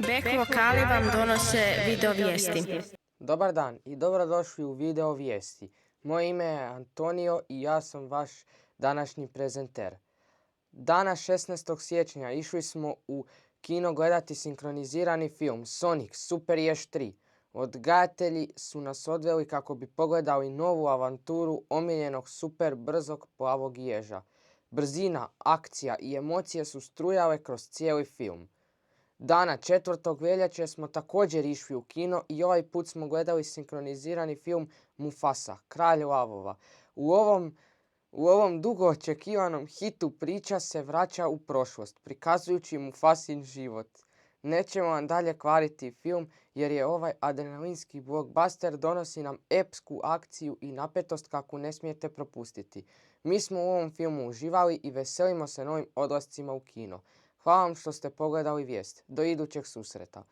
Bek lokali vam donose video vijesti. Dobar dan i dobrodošli u video vijesti. Moje ime je Antonio i ja sam vaš današnji prezenter. Dana 16. siječnja išli smo u kino gledati sinkronizirani film Sonic Super Jež 3. Odgajatelji su nas odveli kako bi pogledali novu avanturu omiljenog super brzog plavog ježa. Brzina, akcija i emocije su strujale kroz cijeli film. Dana 4. veljače smo također išli u kino i ovaj put smo gledali sinkronizirani film Mufasa, Kralj lavova. U ovom dugo očekivanom hitu priča se vraća u prošlost, prikazujući Mufasin život. Nećemo vam dalje kvariti film jer je ovaj adrenalinski blockbuster donosi nam epsku akciju i napetost kakvu ne smijete propustiti. Mi smo u ovom filmu uživali i veselimo se novim odlascima u kino. Hvala vam što ste pogledali vijest. Do idućeg susreta.